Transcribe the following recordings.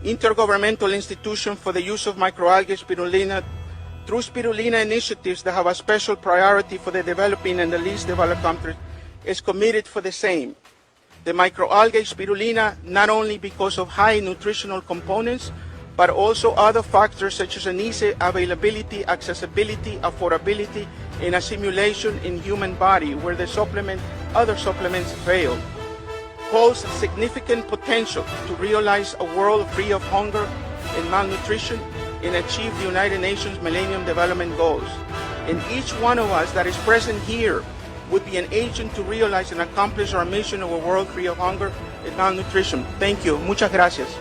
intergovernmental institution for the use of microalgae spirulina through spirulina initiatives that have a special priority for the developing and the least developed countries, is committed for the same. The microalgae spirulina, not only because of high nutritional components, but also other factors such as an easy availability, accessibility, affordability, and assimilation in human body where the other supplements fail, holds significant potential to realize a world free of hunger and malnutrition and achieve the United Nations Millennium Development Goals. And each one of us that is present here would be an agent to realize and accomplish our mission of a world free of hunger and malnutrition. Thank you. Muchas gracias.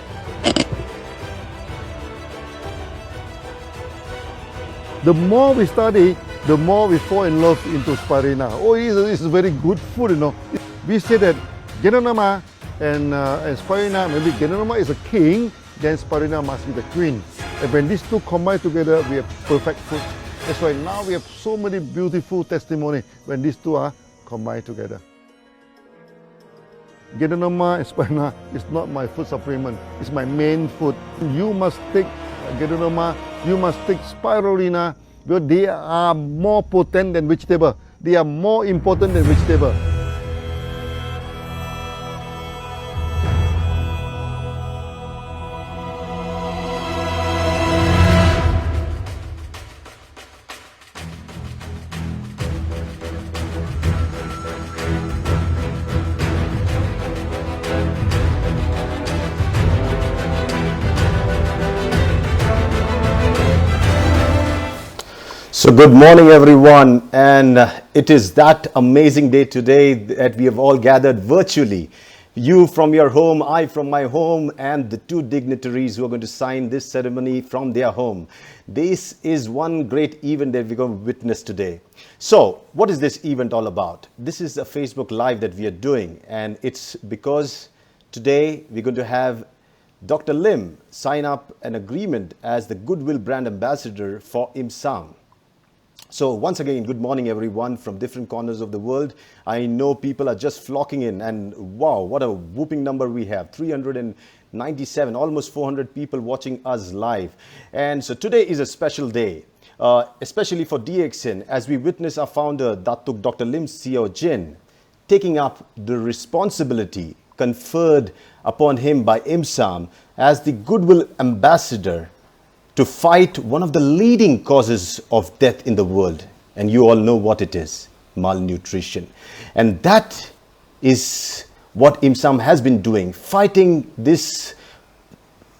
The more we study, the more we fall in love into spirulina. Oh, this is very good food, you know. We say that Ganoderma and spirulina, maybe Ganoderma is a king, then spirulina must be the queen. And when these two combine together, we have perfect food. That's why now we have so many beautiful testimony when these two are combined together. Ganoderma and spirulina is not my food supplement, it's my main food. You must take Ganoderma, you must take spirulina, because they are more potent than vegetable. They are more important than vegetable. So good morning everyone, and it is that amazing day today that we have all gathered virtually. You from your home, I from my home, and the two dignitaries who are going to sign this ceremony from their home. This is one great event that we're going to witness today. So what is this event all about? This is a Facebook Live that we are doing, and it's because today we're going to have Dr. Lim sign up an agreement as the Goodwill brand ambassador for IIMSAM. So once again, good morning everyone from different corners of the world. I know people are just flocking in, and wow, what a whooping number we have. 397, almost 400 people watching us live. And so today is a special day, especially for DXN, as we witness our founder, DATUK Dr. Lim SIOW JIN, taking up the responsibility conferred upon him by IIMSAM as the Goodwill ambassador to fight one of the leading causes of death in the world. And you all know what it is, malnutrition. And that is what IIMSAM has been doing, fighting this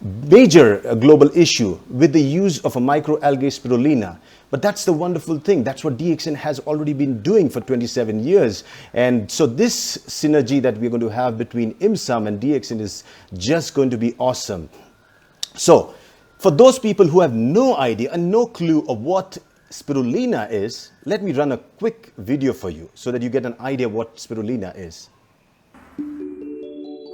major global issue with the use of a microalgae spirulina. But that's the wonderful thing. That's what DXN has already been doing for 27 years. And so this synergy that we're going to have between IIMSAM and DXN is just going to be awesome. So for those people who have no idea and no clue of what spirulina is, let me run a quick video for you so that you get an idea what spirulina is.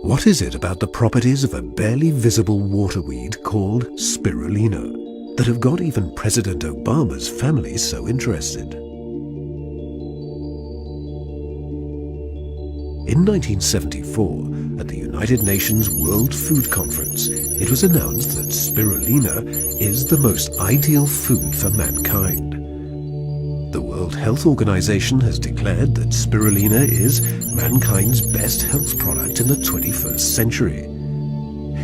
What is it about the properties of a barely visible waterweed called spirulina that have got even President Obama's family so interested? In 1974, at the United Nations World Food Conference, it was announced that spirulina is the most ideal food for mankind. The World Health Organization has declared that spirulina is mankind's best health product in the 21st century.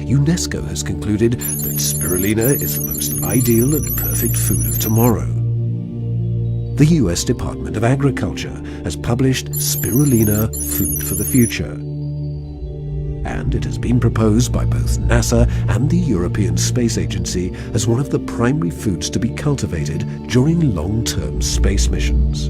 UNESCO has concluded that spirulina is the most ideal and perfect food of tomorrow. The US Department of Agriculture has published Spirulina Food for the Future. And it has been proposed by both NASA and the European Space Agency as one of the primary foods to be cultivated during long-term space missions.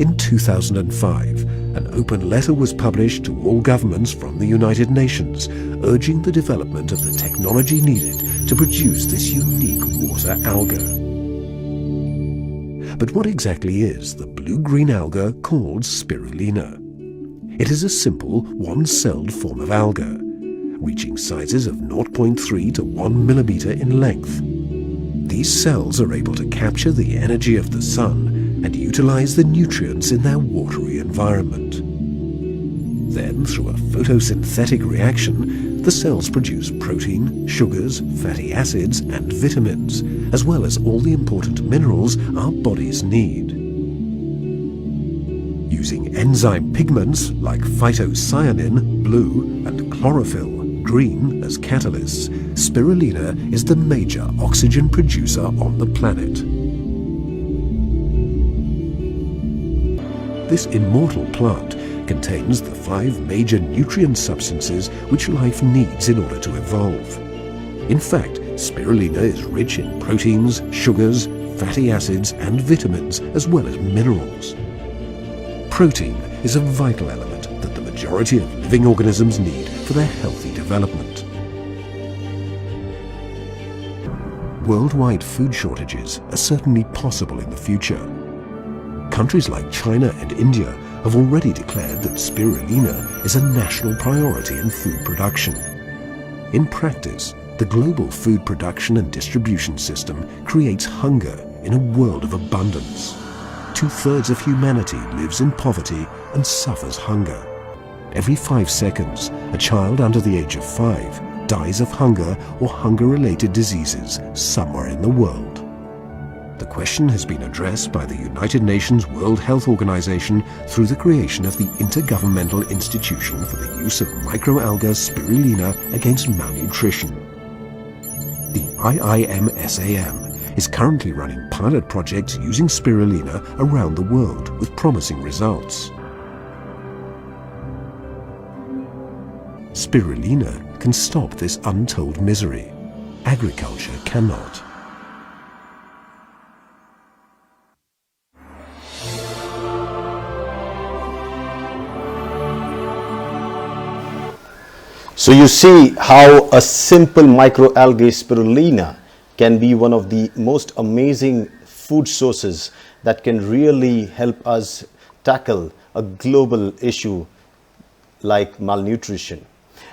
In 2005, an open letter was published to all governments from the United Nations, urging the development of the technology needed to produce this unique water alga. But what exactly is the blue-green alga called spirulina? It is a simple one-celled form of alga, reaching sizes of 0.3 to 1 millimeter in length. These cells are able to capture the energy of the sun and utilize the nutrients in their watery environment. Then, through a photosynthetic reaction, the cells produce protein, sugars, fatty acids and vitamins, as well as all the important minerals our bodies need. Using enzyme pigments like phytocyanin, blue, and chlorophyll, green, as catalysts, spirulina is the major oxygen producer on the planet. This immortal plant contains the 5 major nutrient substances which life needs in order to evolve. In fact, spirulina is rich in proteins, sugars, fatty acids and vitamins, as well as minerals. Protein is a vital element that the majority of living organisms need for their healthy development. Worldwide food shortages are certainly possible in the future. Countries like China and India have already declared that spirulina is a national priority in food production. In practice, the global food production and distribution system creates hunger in a world of abundance. 2/3 of humanity lives in poverty and suffers hunger. Every 5 seconds, a child under the age of 5 dies of hunger or hunger-related diseases somewhere in the world. The question has been addressed by the United Nations World Health Organization through the creation of the Intergovernmental Institution for the Use of Microalga Spirulina Against Malnutrition. The IIMSAM is currently running pilot projects using spirulina around the world with promising results. Spirulina can stop this untold misery. Agriculture cannot. So you see how a simple microalgae spirulina can be one of the most amazing food sources that can really help us tackle a global issue like malnutrition.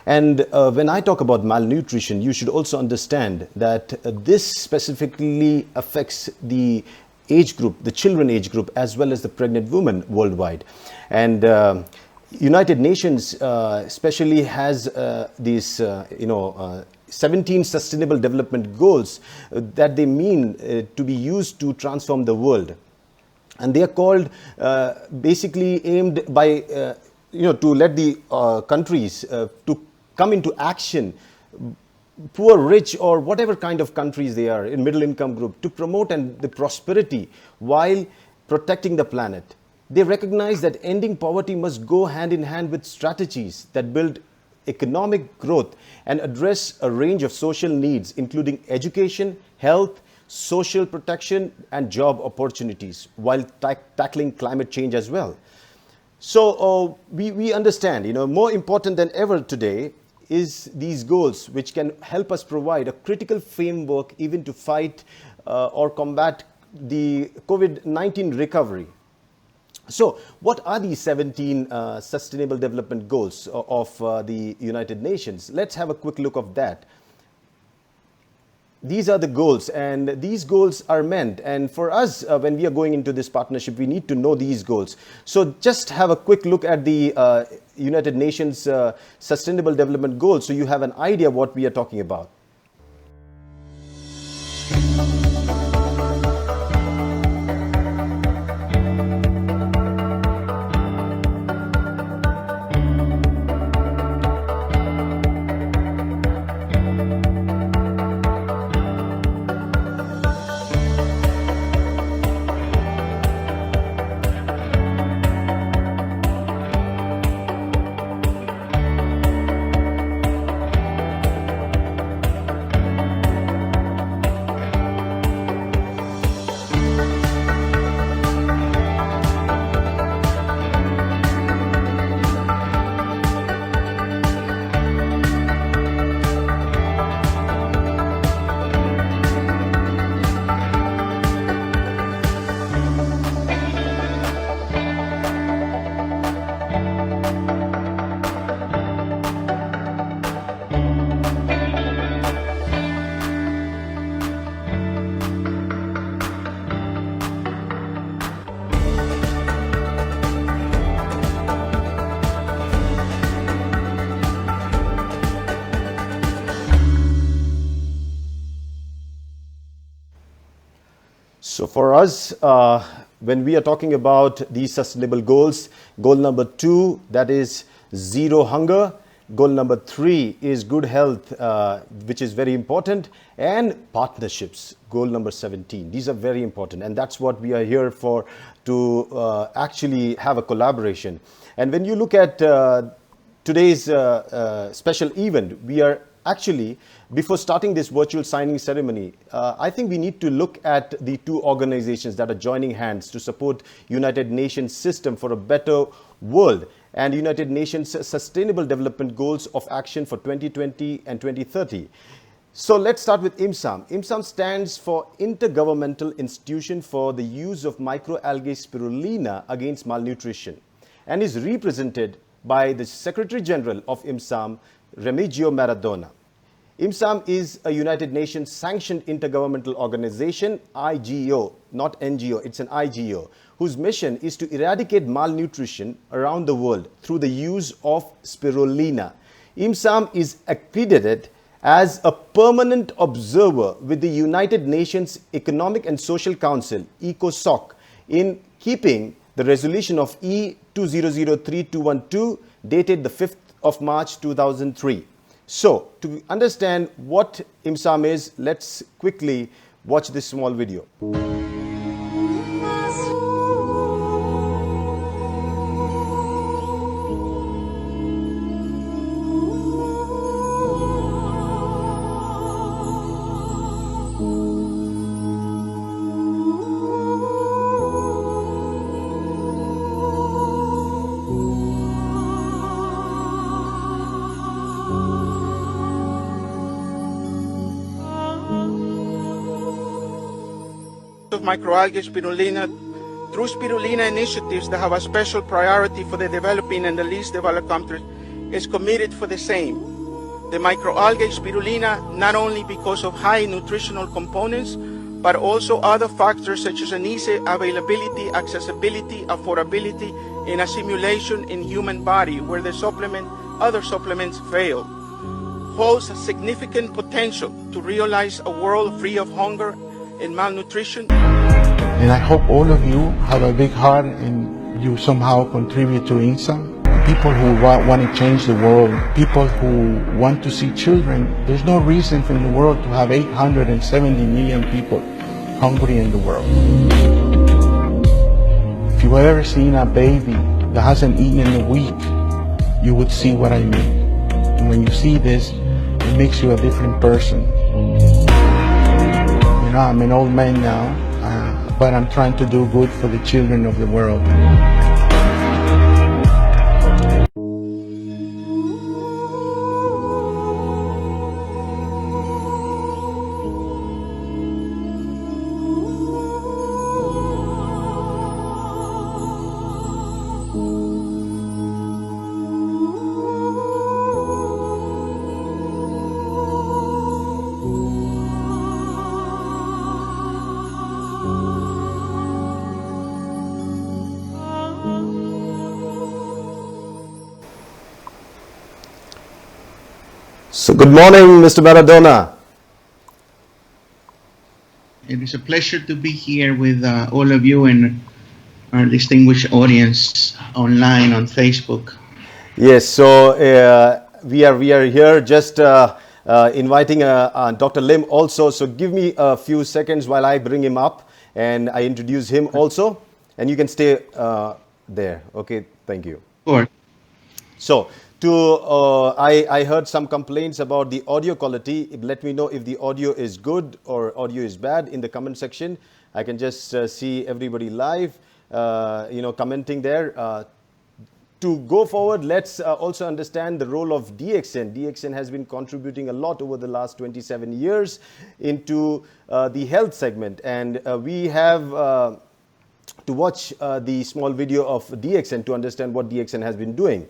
And when I talk about malnutrition, you should also understand that this specifically affects the age group, the children age group, as well as the pregnant women worldwide. And United Nations especially has these 17 sustainable development goals that they mean to be used to transform the world. And they are called basically aimed by to let the countries to come into action, poor, rich, or whatever kind of countries they are in, middle income group, to promote the prosperity while protecting the planet. They recognize that ending poverty must go hand in hand with strategies that build economic growth and address a range of social needs, including education, health, social protection, and job opportunities, while tackling climate change as well. So we understand, more important than ever today is these goals, which can help us provide a critical framework even to fight or combat the COVID-19 recovery. So what are these 17 Sustainable Development Goals of the United Nations? Let's have a quick look of that. These are the goals, and these goals are meant, and for us, when we are going into this partnership, we need to know these goals. So just have a quick look at the United Nations Sustainable Development Goals so you have an idea what we are talking about. So for us, when we are talking about these sustainable goals, goal number 2, that is zero hunger. Goal number 3 is good health, which is very important, and partnerships, goal number 17. These are very important, and that's what we are here for, to actually have a collaboration. And when you look at today's special event, we are actually, before starting this virtual signing ceremony, I think we need to look at the two organizations that are joining hands to support United Nations system for a better world and United Nations Sustainable Development Goals of Action for 2020 and 2030. So let's start with IIMSAM. IIMSAM stands for Intergovernmental Institution for the Use of Microalgae Spirulina Against Malnutrition, and is represented by the Secretary General of IIMSAM, Remigio Maradona. IIMSAM is a United Nations sanctioned intergovernmental organization, IGO, not NGO, it's an IGO, whose mission is to eradicate malnutrition around the world through the use of spirulina. IIMSAM is accredited as a permanent observer with the United Nations Economic and Social Council, ECOSOC, in keeping the resolution of E2003-212 dated the 5th of March 2003. So, to understand what IIMSAM is, let's quickly watch this small video. Of microalgae spirulina through spirulina initiatives that have a special priority for the developing and the least developed countries is committed for the same. The microalgae spirulina, not only because of high nutritional components, but also other factors such as an easy availability, accessibility, affordability, and assimilation in human body where the other supplements fail, holds a significant potential to realize a world free of hunger and malnutrition. And I hope all of you have a big heart and you somehow contribute to IIMSAM. People who want to change the world, people who want to see children. There's no reason for the world to have 870 million people hungry in the world. If you've ever seen a baby that hasn't eaten in a week, you would see what I mean. And when you see this, it makes you a different person. I'm an old man now, but I'm trying to do good for the children of the world. So good morning, Mr. Maradona. It is a pleasure to be here with all of you and our distinguished audience online on Facebook. Yes, so we are here just inviting Dr. Lim also. So give me a few seconds while I bring him up and I introduce him also, and you can stay there. Okay, thank you. Sure. So I heard some complaints about the audio quality. Let me know if the audio is good or audio is bad in the comment section. I can just see everybody live, commenting there. To go forward, let's also understand the role of DXN. DXN has been contributing a lot over the last 27 years into the health segment, and we have to watch the small video of DXN to understand what DXN has been doing.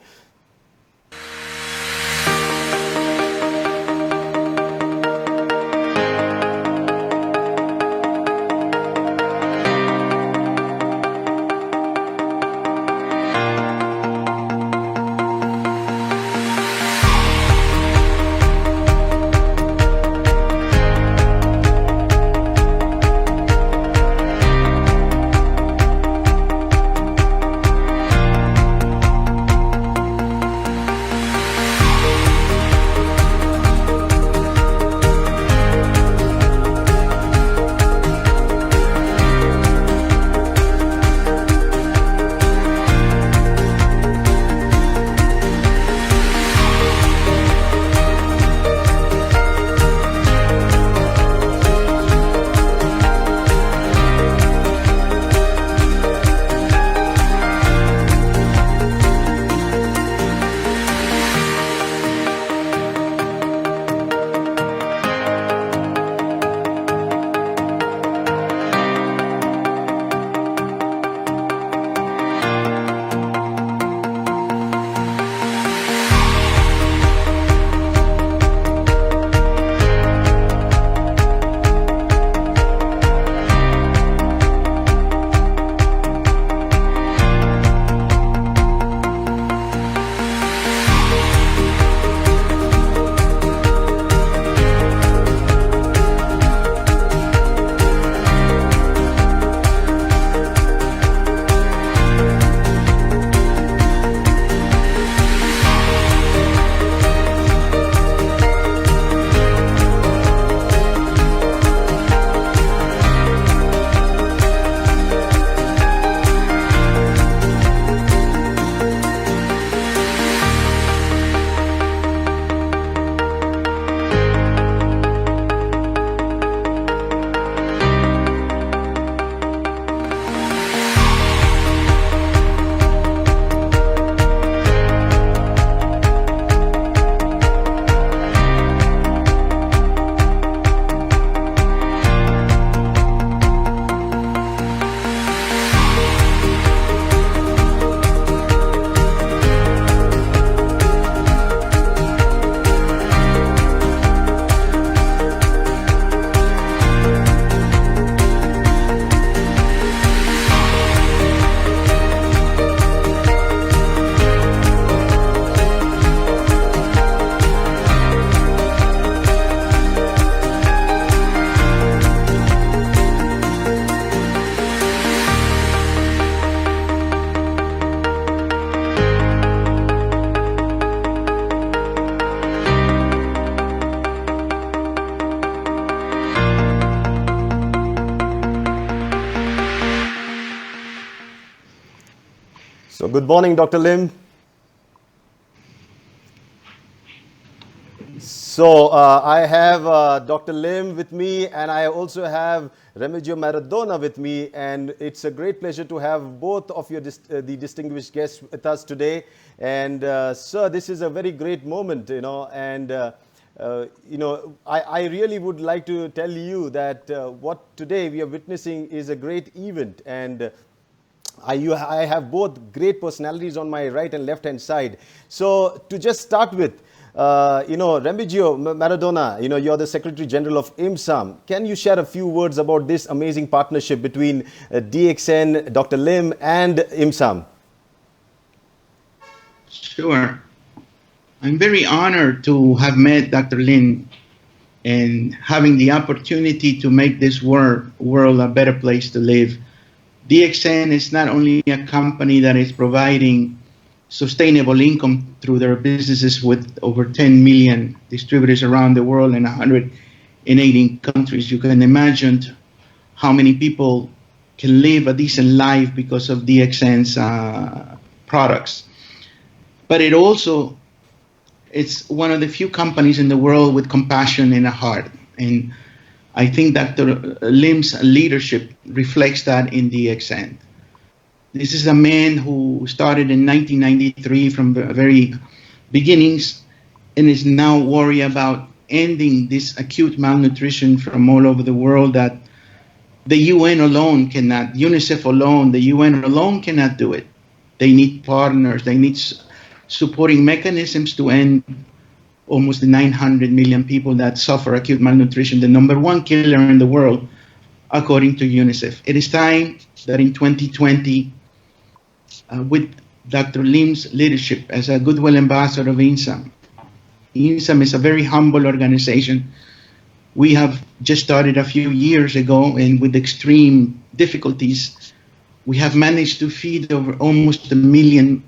good morning, Dr. Lim. So I have Dr. Lim with me, and I also have Remigio Maradona with me, and it's a great pleasure to have both of your the distinguished guests with us today. And sir, this is a very great moment, and I really would like to tell you that what today we are witnessing is a great event, and I have both great personalities on my right and left hand side. So to just start with, Remigio Maradona, you're the Secretary General of IIMSAM. Can you share a few words about this amazing partnership between DXN, Dr. Lim, and IIMSAM? Sure. I'm very honored to have met Dr. Lim and having the opportunity to make this world a better place to live. DXN is not only a company that is providing sustainable income through their businesses with over 10 million distributors around the world in 180 countries. You can imagine how many people can live a decent life because of DXN's products. But it's one of the few companies in the world with compassion in a heart. And I think Dr. Lim's leadership reflects that in DXN. This is a man who started in 1993 from the very beginnings and is now worried about ending this acute malnutrition from all over the world that the UN alone cannot, UNICEF alone, the UN alone cannot do it. They need partners, they need supporting mechanisms to end almost the 900 million people that suffer acute malnutrition, the #1 killer in the world, according to UNICEF. It is time that in 2020, with Dr. Lim's leadership as a Goodwill ambassador of IIMSAM. IIMSAM is a very humble organization. We have just started a few years ago, and with extreme difficulties, we have managed to feed over almost 1 million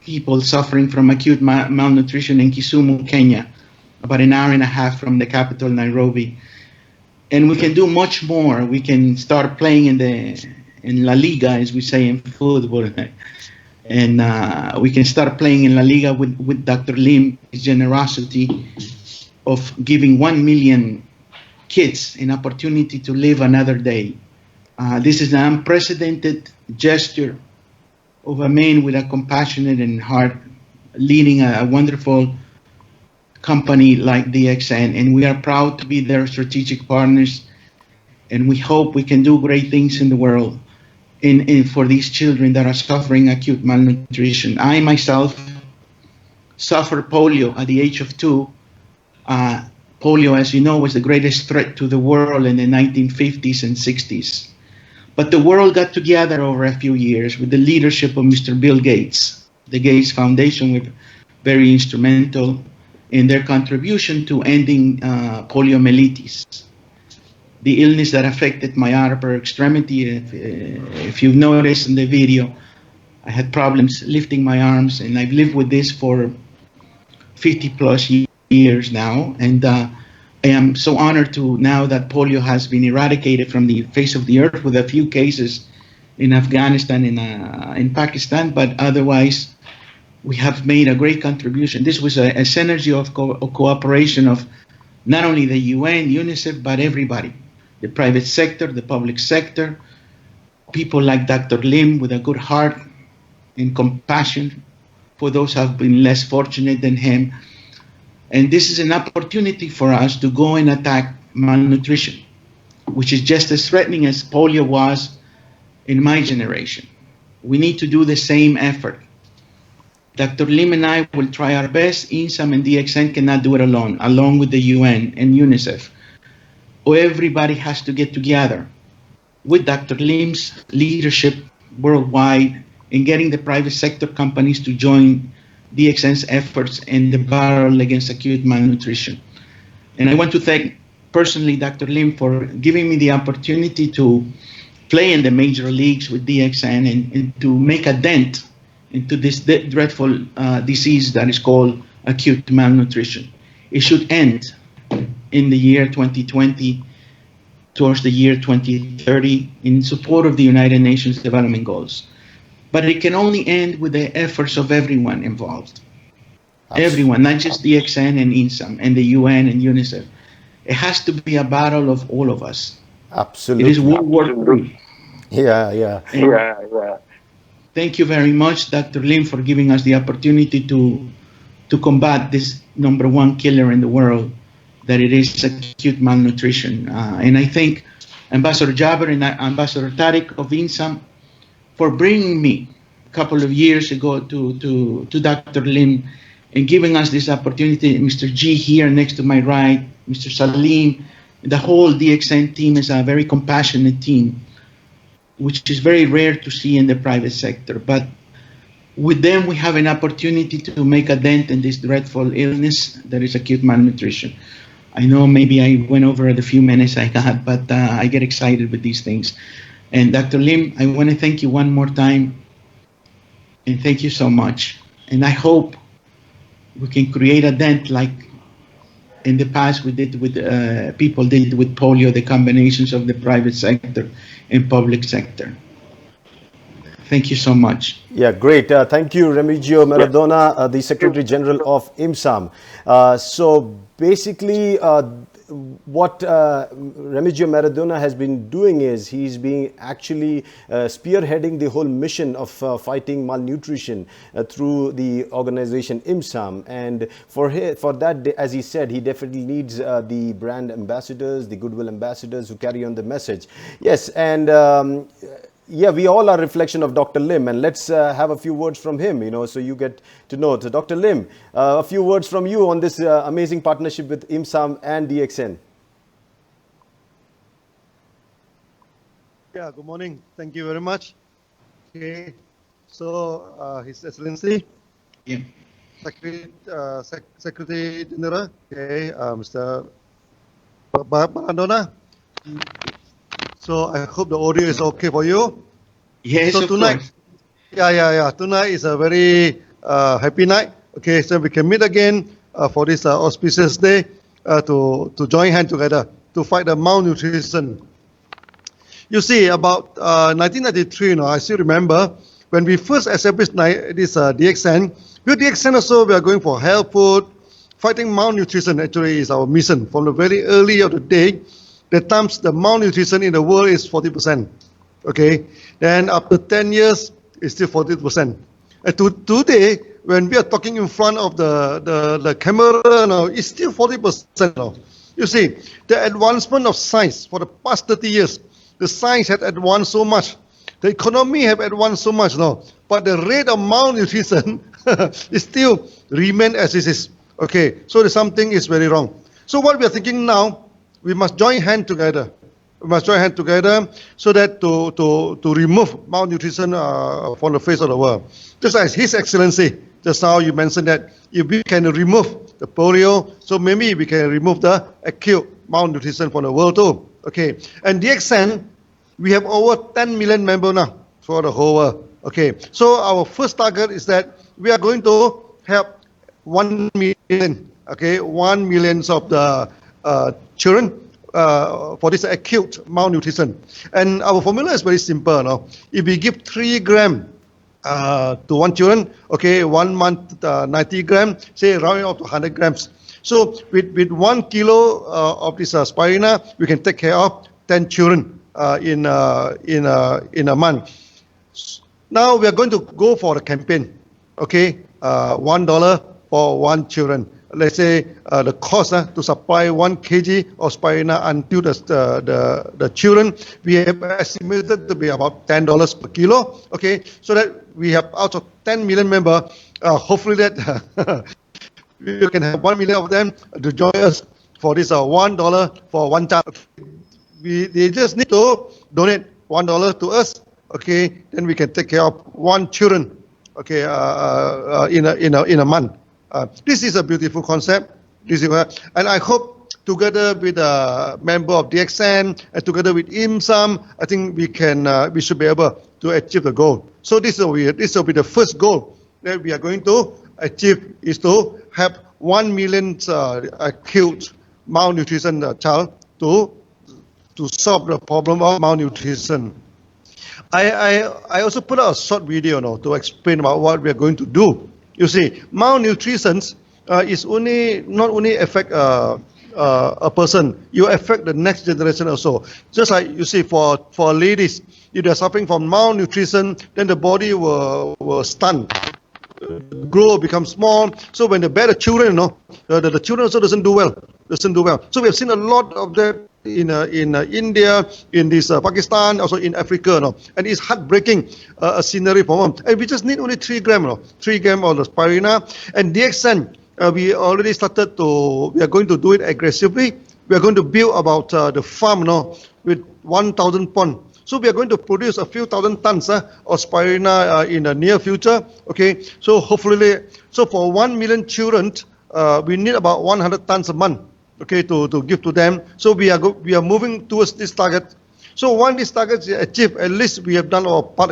people suffering from acute malnutrition in Kisumu, Kenya, about an hour and a half from the capital, Nairobi. And we can do much more. We can start playing in La Liga, as we say in football. And we can start playing in La Liga with Dr. Lim's generosity of giving 1 million kids an opportunity to live another day. This is an unprecedented gesture of a man with a compassionate and heart leading a wonderful company like DXN. And we are proud to be their strategic partners. And we hope we can do great things in the world. For these children that are suffering acute malnutrition. I myself suffered polio at the age of 2. Polio, as you know, was the greatest threat to the world in the 1950s and 60s. But the world got together over a few years with the leadership of Mr. Bill Gates. The Gates Foundation were very instrumental in their contribution to ending poliomyelitis, the illness that affected my upper extremity. If you've noticed in the video, I had problems lifting my arms, and I've lived with this for 50 plus years now. And I am so honored to now that polio has been eradicated from the face of the earth, with a few cases in Afghanistan and in Pakistan, but otherwise we have made a great contribution. This was a synergy of cooperation of not only the UN, UNICEF, but everybody. The private sector, the public sector, people like Dr. Lim with a good heart and compassion for those who have been less fortunate than him. And this is an opportunity for us to go and attack malnutrition, which is just as threatening as polio was in my generation. We need to do the same effort. Dr. Lim and I will try our best. IIMSAM and DXN cannot do it along with the UN and UNICEF. Everybody has to get together with Dr. Lim's leadership worldwide in getting the private sector companies to join DXN's efforts in the battle against acute malnutrition. And I want to thank personally Dr. Lim for giving me the opportunity to play in the major leagues with DXN and to make a dent into this dreadful disease that is called acute malnutrition. It should end in the year 2020, towards the year 2030, in support of the United Nations Development Goals. But it can only end with the efforts of everyone involved. Everyone, not just DXN and IIMSAM and the UN and UNICEF. It has to be a battle of all of us. Absolutely. It is World War III. Yeah. Thank you very much, Dr. Lim, for giving us the opportunity to combat this #1 killer in the world, that it is acute malnutrition. And I thank Ambassador Jaber and Ambassador Tariq of IIMSAM for bringing me a couple of years ago to Dr. Lim and giving us this opportunity. Mr. G here next to my right, Mr. Salim, the whole DXN team is a very compassionate team, which is very rare to see in the private sector. But with them, we have an opportunity to make a dent in this dreadful illness that is acute malnutrition. I know maybe I went over the few minutes I got, but I get excited with these things. And Dr. Lim, I want to thank you one more time, and thank you so much. And I hope we can create a dent like in the past we did with people did with polio, the combinations of the private sector and public sector. Thank you so much. Yeah, great. Thank you, Remigio Maradona, the Secretary General of IIMSAM. So basically, what Remigio Maradona has been doing is he's been actually spearheading the whole mission of fighting malnutrition through the organization IIMSAM. And for that, as he said, he definitely needs the brand ambassadors, the Goodwill ambassadors who carry on the message. Yes, and yeah, we all are a reflection of Dr. Lim, and let's have a few words from him, so you get to know. So Dr. Lim, a few words from you on this amazing partnership with IIMSAM and DXN. Yeah, good morning. Thank you very much. Okay, so His Excellency, Secretary General, okay, Mr. Maradona. So I hope the audio is okay for you. Yes, so of tonight, course. Yeah. Tonight is a very happy night. Okay, so we can meet again for this auspicious day to join hands together to fight the malnutrition. You see, about 1993, I still remember when we first established this DXN. With DXN also, we are going for health food. Fighting malnutrition actually is our mission from the very early of the day. The times the malnutrition in the world is 40%. Okay, then after 10 years, it's still 40%. And today, when we are talking in front of the camera now, it's still 40% now. You see, the advancement of science for the past 30 years, the science has advanced so much. The economy have advanced so much now, but the rate of malnutrition is still remain as it is. Okay, so something is very wrong. So what we are thinking now, we must join hands together. We must join hands together so that to remove malnutrition from the face of the world. Just as His Excellency, just now you mentioned that if we can remove the polio, so maybe we can remove the acute malnutrition from the world too. Okay, and DXN, we have over 10 million members now for the whole world. Okay, so our first target is that we are going to help 1 million. Okay, 1 million of the children for this acute malnutrition. And our formula is very simple. No? If we give 3 grams to one children, okay, 1 month 90 grams, say rounding up to 100 grams. So with 1 kilo of this spirulina, we can take care of 10 children in a month. Now we are going to go for the campaign. Okay, $1 for 1 children. Let's say the cost to supply 1 kg of spirulina until the children, we have estimated to be about $10 per kilo. Okay, so that we have out of 10 million members, hopefully that we can have 1 million of them to join us for this $1 for 1 child. They just need to donate $1 to us. Okay, then we can take care of 1 children. Okay, in a month. This is a beautiful concept. And I hope together with a member of DXN and together with IIMSAM, I think we should be able to achieve the goal. So this will be the first goal that we are going to achieve, is to have 1 million acute malnutrition child to solve the problem of malnutrition. I also put out a short video to explain about what we are going to do. You see, malnutrition is not only affect a person, you affect the next generation also. Just like you see, for ladies, if they're suffering from malnutrition, then the body will stunt, grow, become small. So when they bear the children, the children also doesn't do well. So we have seen a lot of that in India, in this Pakistan, also in Africa, and it's heartbreaking a scenery for them. And we just need only 3 grams, 3 grams of the spirulina. And DXN, we already started we are going to do it aggressively. We are going to build about the farm, with 1,000 ponds. So we are going to produce a few thousand tons of spirulina in the near future. Okay, so hopefully, for 1 million children, we need about 100 tons a month. Okay, to give to them. So we are moving towards this target. So once this target is achieved, at least we have done our part,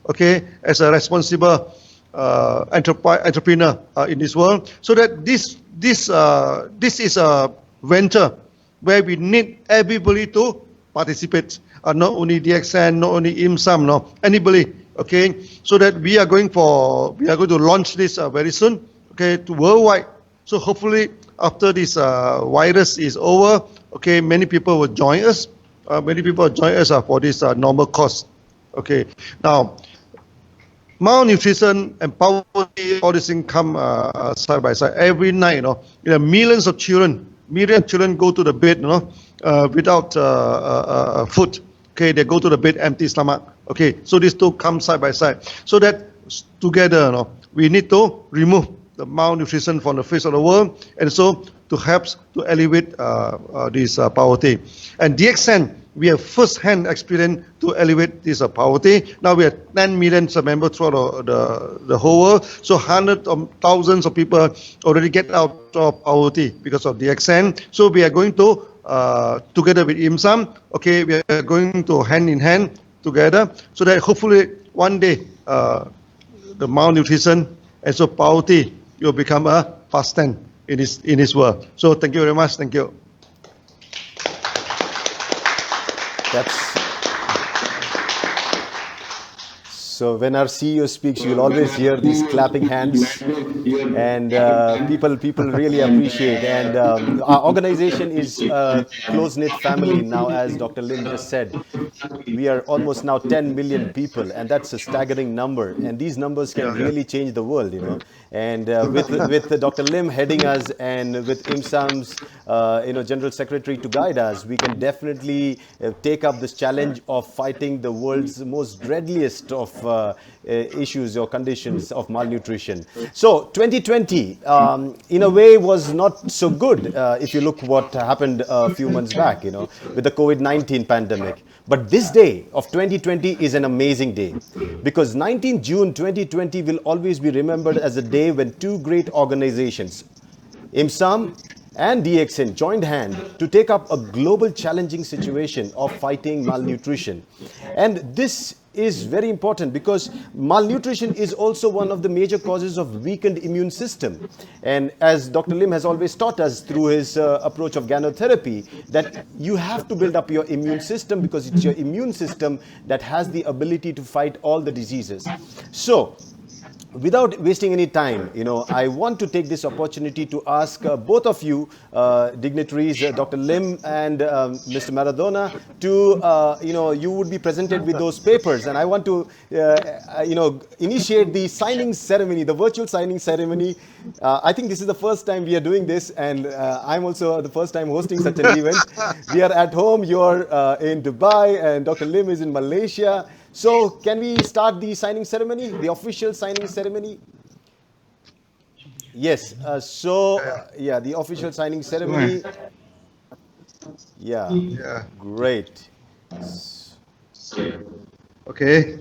okay, as a responsible entrepreneur in this world. So that this is a venture where we need everybody to participate. Not only DXN, not only IIMSAM, anybody. Okay, so that we are going to launch this very soon. Okay, to worldwide. So hopefully, after this virus is over, okay, many people will join us. Many people will join us for this normal cost. Okay, now malnutrition and poverty, all these things come side by side. Every night, millions of children go to the bed, without food. Okay, they go to the bed empty stomach. Okay, so these two come side by side. So that together, we need to remove the malnutrition from the face of the world, and so to help to alleviate this poverty. And DXN, we have first-hand experience to alleviate this poverty. Now we have 10 million members throughout the whole world. So hundreds of thousands of people already get out of poverty because of DXN. So we are going to, together with IIMSAM, okay, we are going to hand in hand together, so that hopefully one day the malnutrition and so poverty will become a pastime in this world. So thank you very much. Thank you. So when our CEO speaks, you'll always hear these clapping hands, and people really appreciate. And our organization is a close-knit family now, as Dr. Lim just said. We are almost now 10 million people, and that's a staggering number. And these numbers can really change the world, And with Dr. Lim heading us, and with IIMSAM's General Secretary to guide us, we can definitely take up this challenge of fighting the world's most deadliest of issues or conditions of malnutrition. So 2020, in a way, was not so good if you look what happened a few months back, with the COVID-19 pandemic. But this day of 2020 is an amazing day, because 19 June 2020 will always be remembered as a day when two great organizations, IIMSAM and DXN, joined hand to take up a global challenging situation of fighting malnutrition. And this is very important, because malnutrition is also one of the major causes of weakened immune system. And as Dr. Lim has always taught us through his approach of gynotherapy, that you have to build up your immune system, because it's your immune system that has the ability to fight all the diseases. So without wasting any time, I want to take this opportunity to ask both of you dignitaries, Dr. Lim and Mr. Maradona, to, you would be presented with those papers. And I want to, initiate the signing ceremony, the virtual signing ceremony. I think this is the first time we are doing this, and I'm also the first time hosting such an event. We are at home, you're in Dubai, and Dr. Lim is in Malaysia. So can we start the signing ceremony, the official signing ceremony? Yes, the official signing ceremony. Yeah. Great. Okay.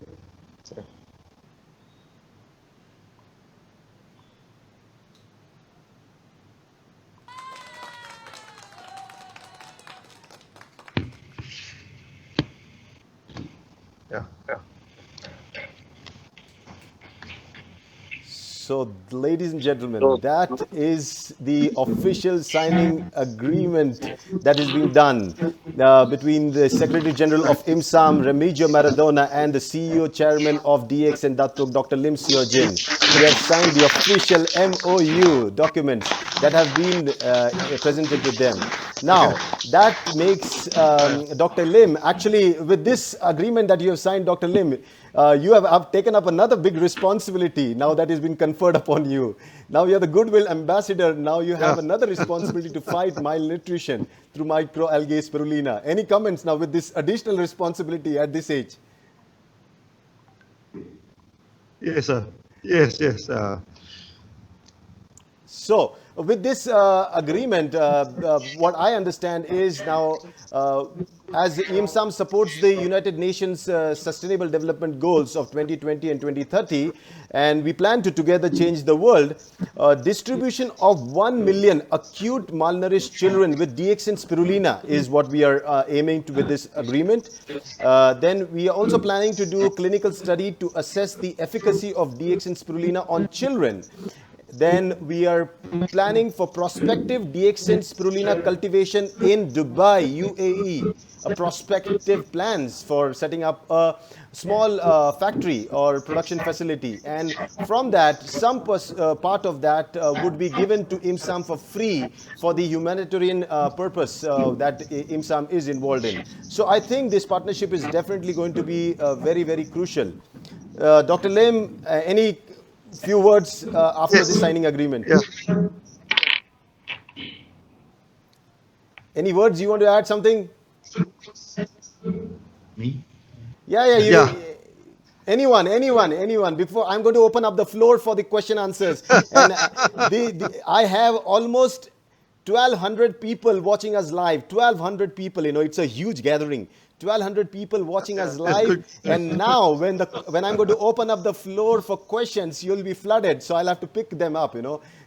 So, ladies and gentlemen, that is the official signing agreement that is being done. between the Secretary General of IIMSAM, Remigio Maradona, and the CEO Chairman of DX and DATUK, Dr. Lim Jin. We have signed the official MOU documents that have been presented to them. Now, that makes Dr. Lim, actually, with this agreement that you have signed, Dr. Lim, you have taken up another big responsibility now that has been conferred upon you. Now you are the Goodwill ambassador. Now you have another responsibility to fight malnutrition through microalgae spirulina. Any comments now with this additional responsibility at this age? Yes, sir. Yes, yes. So, with this agreement, what I understand is now, as IIMSAM supports the United Nations Sustainable Development Goals of 2020 and 2030, and we plan to together change the world, distribution of 1 million acute malnourished children with DX and spirulina is what we are aiming to with this agreement. Then we are also planning to do a clinical study to assess the efficacy of DX and spirulina on children. Then we are planning for prospective DX and spirulina cultivation in Dubai, UAE. Prospective plans for setting up a small factory or production facility. And from that, some part of that would be given to IIMSAM for free for the humanitarian purpose that IIMSAM is involved in. So I think this partnership is definitely going to be very, very crucial. Dr. Lim, any few words after the signing agreement? Yeah. Any words you want to add? Something? Me? Yeah. Anyone. Before I'm going to open up the floor for the question answers. And I have almost 1,200 people watching us live. 1,200 people. It's a huge gathering. 1,200 people watching us live, and now when I'm going to open up the floor for questions, you'll be flooded, so I'll have to pick them up,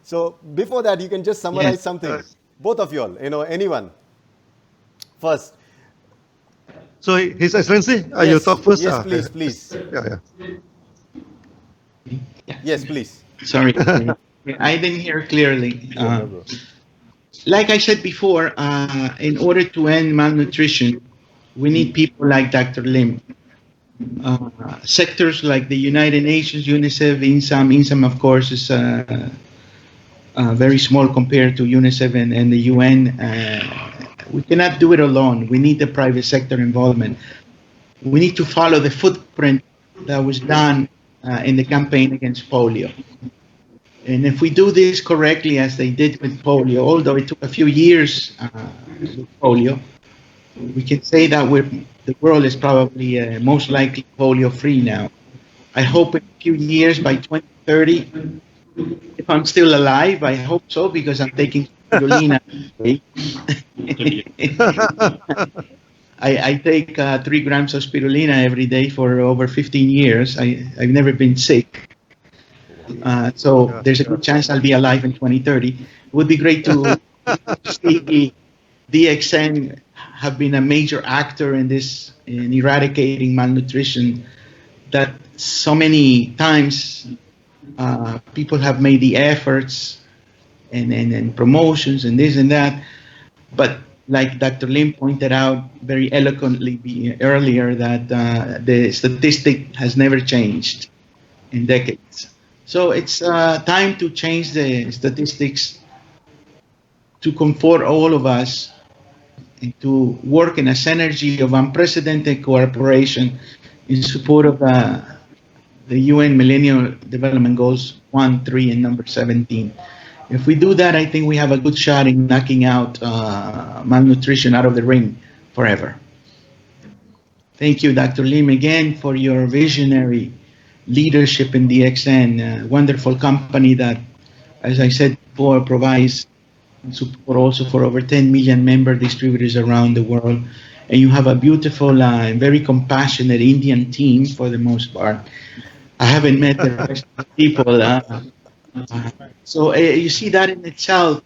So before that, you can just summarize something. Both of you all, anyone. First. So, His Excellency, you talk first? Yes, please. Yeah. Yes, please. Sorry, I didn't hear clearly. Like I said before, in order to end malnutrition, we need people like Dr. Lim. Sectors like the United Nations, UNICEF, IIMSAM. IIMSAM, of course, is very small compared to UNICEF and the UN. We cannot do it alone. We need the private sector involvement. We need to follow the footprint that was done in the campaign against polio. And if we do this correctly, as they did with polio, although it took a few years with polio, we can say that the world is probably most likely polio-free now. I hope in a few years, by 2030, if I'm still alive, I hope so, because I'm taking spirulina. I take 3 grams of spirulina every day for over 15 years. I've never been sick. So there's a good chance I'll be alive in 2030. It would be great to see DXN have been a major actor in eradicating malnutrition, that so many times people have made the efforts and promotions and this and that, but like Dr. Lim pointed out very eloquently earlier, that the statistic has never changed in decades. So it's time to change the statistics to comfort all of us and to work in a synergy of unprecedented cooperation in support of the UN Millennium Development Goals 1, 3, and number 17. If we do that, I think we have a good shot in knocking out malnutrition out of the ring forever. Thank you, Dr. Lim, again for your visionary leadership in DXN, a wonderful company that, as I said before, provides support also for over 10 million member distributors around the world. And you have a beautiful and very compassionate Indian team for the most part. I haven't met the rest of the people. So you see that in itself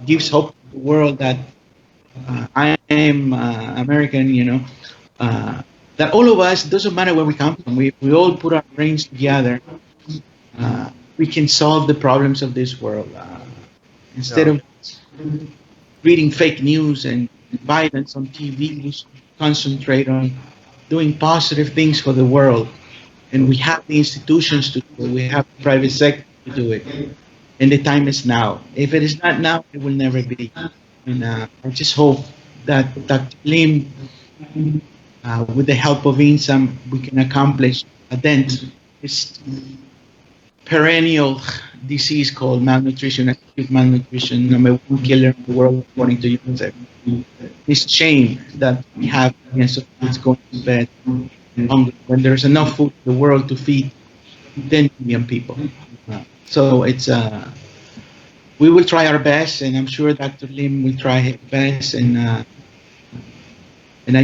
gives hope to the world that I am American, that all of us, doesn't matter where we come from, we all put our brains together, we can solve the problems of this world. Instead of reading fake news and violence on TV. We should concentrate on doing positive things for the world. And we have the institutions to do it. We have the private sector to do it. And the time is now. If it is not now, it will never be. And I just hope that Dr. Lim, with the help of IIMSAM, we can accomplish a dent this perennial disease called malnutrition, acute malnutrition, number one killer in the world according to UNICEF. It's shame that we have millions of kids going to bed hungry when there's enough food in the world to feed 10 million people. So it's we will try our best, and I'm sure Dr. Lim will try his best, and I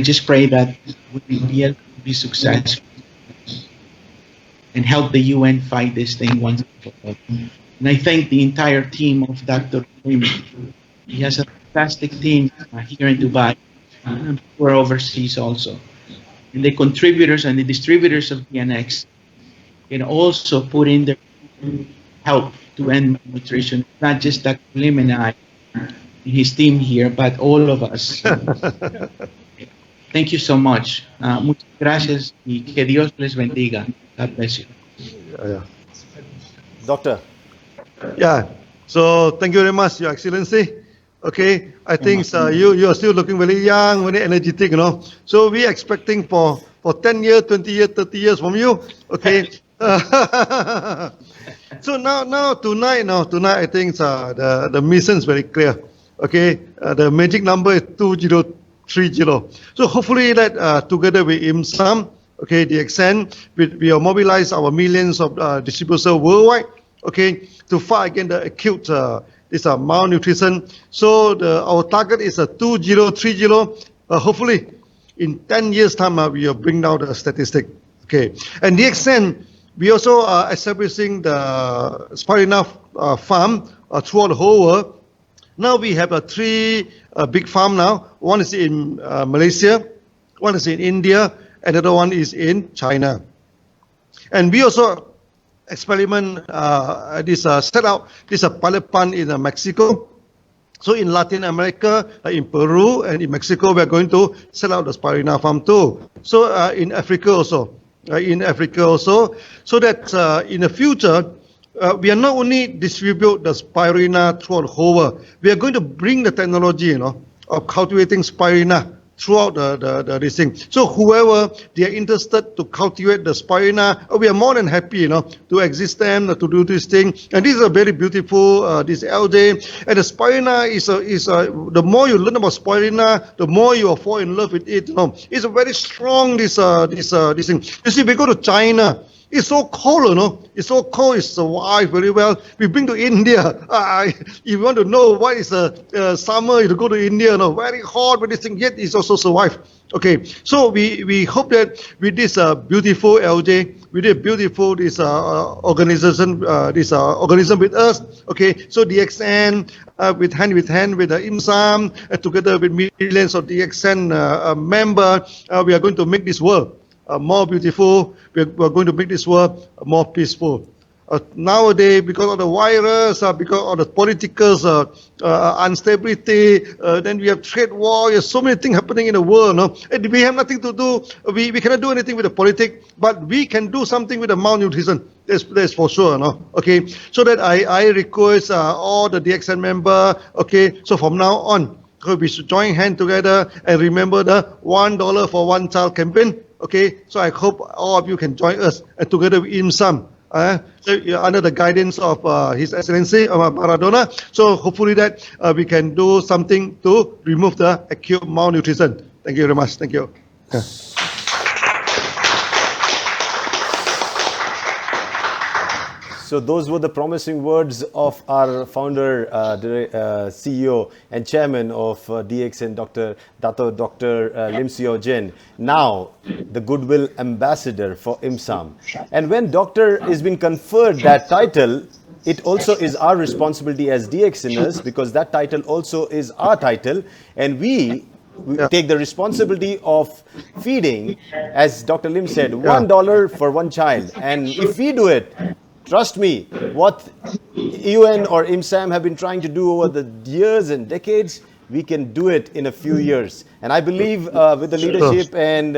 just pray that we will be able to be successful and help the UN fight this thing once and for all. And I thank the entire team of Dr. Lim. He has a fantastic team here in Dubai, and I'm sure overseas also. And the contributors and the distributors of DNX can also put in their help to end malnutrition. Not just Dr. Lim and I, and his team here, but all of us. Thank you so much. Muchas gracias y que Dios les bendiga. God bless you. Yeah. Doctor. Yeah. So thank you very much, Your Excellency. Okay, I think you are still looking very young, very energetic, you know. So we are expecting for 10 years, 20 years, 30 years from you. Okay. So now tonight I think the mission is very clear. Okay, the magic number is 2030. So hopefully that together with IIMSAM, okay, the extent we will mobilize our millions of distributors worldwide, okay, to fight against the acute this malnutrition. So our target is 2030. Hopefully, in 10 years' time, we will bring down the statistic. Okay, and the extent we also are establishing the spirulina farm throughout the whole world. Now we have 3 big farm now. One is in Malaysia, one is in India, another one is in China. And we also experiment set out this pilot plant in Mexico. So in Latin America, in Peru and in Mexico, we are going to set out the spirulina farm too. So in Africa also, so that in the future, we are not only distribute the spirulina throughout the whole world, we are going to bring the technology, you know, of cultivating spirulina throughout this thing. So whoever they are interested to cultivate the spirulina, we are more than happy, you know, to exist them, to do this thing. And this is a very beautiful this LJ. And the spirulina is the more you learn about spirulina, the more you will fall in love with it. You know, it's a very strong this thing. You see, we go to China. It's so cold, you know. It's so cold. It survives very well. We bring to India. If you want to know what is summer, you go to India. You know, very hot, but this thing yet is also survive. Okay, so we hope that with this beautiful LJ, with this beautiful this organism with us. Okay, so DXN with hand with the IIMSAM together with millions of DXN members, we are going to make this world more beautiful. We're going to make this world more peaceful. Nowadays, because of the virus, because of the political instability, then we have trade war. There's so many things happening in the world. No? And we have nothing to do. We cannot do anything with the politics, but we can do something with the malnutrition. That's for sure. No? Okay. So that I request all the DXN members. Okay. So from now on, we should join hands together and remember the $1 for one child campaign. Okay, so I hope all of you can join us and together with IIMSAM, under the guidance of His Excellency Maradona. So hopefully that we can do something to remove the acute malnutrition. Thank you very much. Thank you. So those were the promising words of our founder, CEO and chairman of DXN, Dr. Lim Sio Jin, now the Goodwill ambassador for IIMSAM. And when doctor has been conferred that title, it also is our responsibility as DXNers, because that title also is our title, and we take the responsibility of feeding, as Dr. Lim said, $1 for one child. And if we do it, trust me, what UN or IIMSAM have been trying to do over the years and decades, we can do it in a few years. And I believe with the leadership and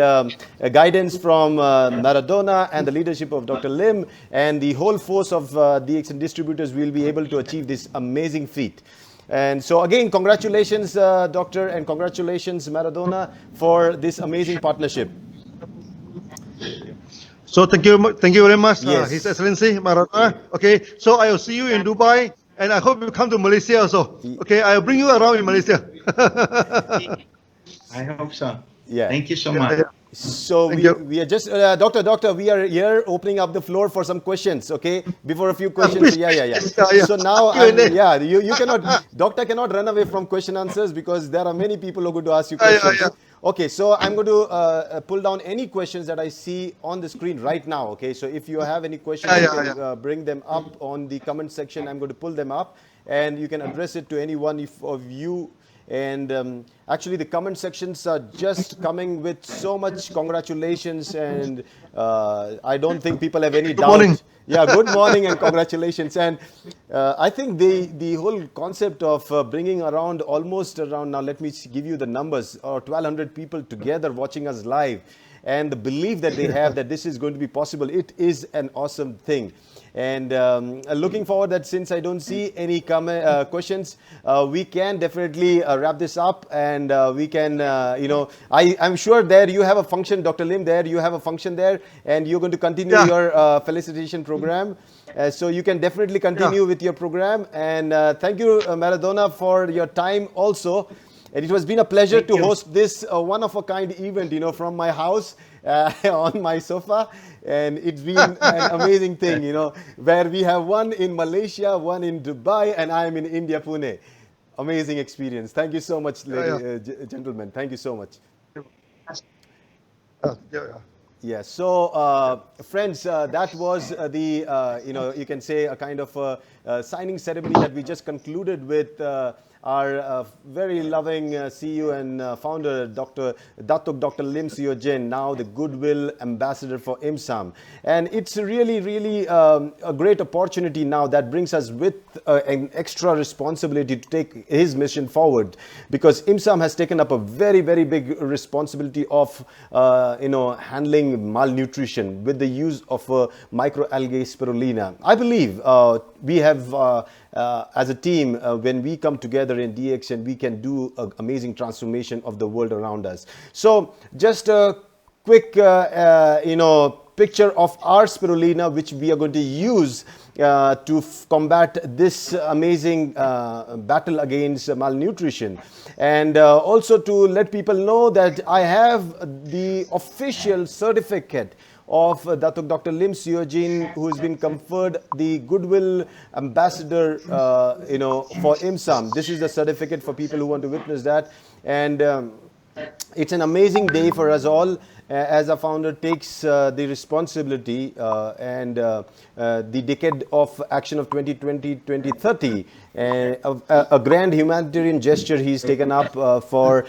guidance from Maradona and the leadership of Dr. Lim and the whole force of DXN distributors, we'll be able to achieve this amazing feat. And so again, congratulations, Doctor, and congratulations, Maradona, for this amazing partnership. So thank you very much, Yes. His Excellency Maradona. Okay, so I will see you in Dubai, and I hope you come to Malaysia also. Okay, I will bring you around in Malaysia. I hope so. Yeah. Thank you so much. So Thank you. we are just, Doctor, we are here opening up the floor for some questions, okay? Before a few questions. please. Yeah. Yeah. So now, Q&A. you cannot, Doctor cannot run away from question answers because there are many people who are going to ask you questions. Yeah. Okay, so I'm going to pull down any questions that I see on the screen right now, okay? So if you have any questions, you can bring them up on the comment section. I'm going to pull them up and you can address it to any one of you. And actually the comment sections are just coming with so much congratulations, and I don't think people have any doubt. morning. Yeah, good morning and congratulations. And I think the whole concept of bringing around almost around, now let me give you the numbers, or 1,200 people together watching us live, and the belief that they have that this is going to be possible, it is an awesome thing. And looking forward that since I don't see any questions, we can definitely wrap this up, and we can, I'm sure there you have a function, Dr. Lim, there you have a function there, and you're going to continue your felicitation program. So you can definitely continue with your program. And thank you, Maradona, for your time also. And it has been a pleasure to host this one-of-a-kind event, from my house on my sofa. And it's been an amazing thing, where we have one in Malaysia, one in Dubai, and I'm in India, Pune. Amazing experience. Thank you so much, gentlemen. Thank you so much. Yeah, so friends, that was the, you can say a kind of signing ceremony that we just concluded with our very loving CEO and founder, Dr. DATUK, Dr. Lim Jin, now the Goodwill Ambassador for IIMSAM. And it's really, really a great opportunity now that brings us with an extra responsibility to take his mission forward, because IIMSAM has taken up a very, very big responsibility of, handling malnutrition with the use of microalgae spirulina. I believe we have as a team, when we come together in DXN, we can do an amazing transformation of the world around us. So just a quick, picture of our spirulina, which we are going to use to combat this amazing battle against malnutrition. And also to let people know that I have the official certificate of DATUK Dr. Lim Jin, who has been conferred the Goodwill Ambassador, for IIMSAM. This is the certificate for people who want to witness that. And it's an amazing day for us all, as a founder takes the responsibility and the decade of action of 2020-2030, a grand humanitarian gesture he's taken up for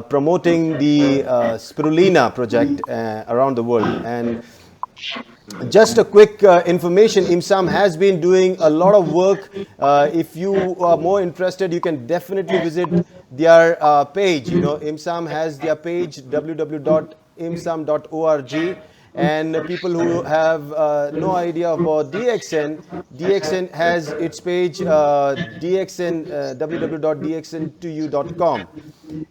promoting the spirulina project around the world. And just a quick information, IIMSAM has been doing a lot of work. If you are more interested, you can definitely visit their page. IIMSAM has their page, www.imsam.org. And people who have no idea about DXN, DXN has its page, www.dxn2u.com.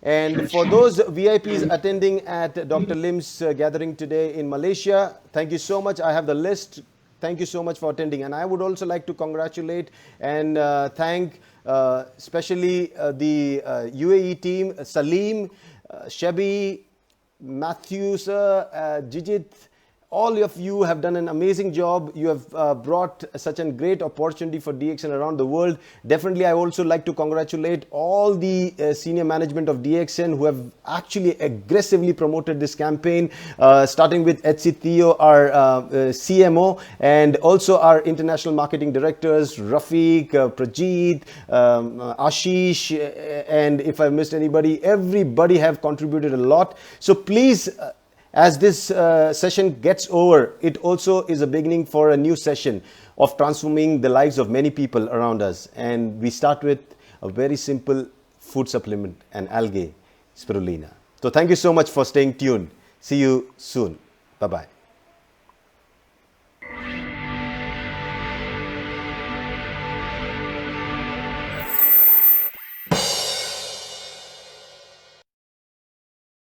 And for those VIPs attending at Dr. Lim's gathering today in Malaysia, thank you so much. I have the list. Thank you so much for attending. And I would also like to congratulate and thank especially the UAE team, Salim, Shabi, Matthew, Jijit. All of you have done an amazing job. You have brought such a great opportunity for DXN around the world. Definitely, I also like to congratulate all the senior management of DXN who have actually aggressively promoted this campaign, starting with Etsy Theo, our CMO, and also our international marketing directors, Rafiq, Prajeet, Ashish, and if I missed anybody, everybody have contributed a lot. So please, as this session gets over, it also is a beginning for a new session of transforming the lives of many people around us. And we start with a very simple food supplement and algae spirulina. So thank you so much for staying tuned. See you soon. Bye-bye.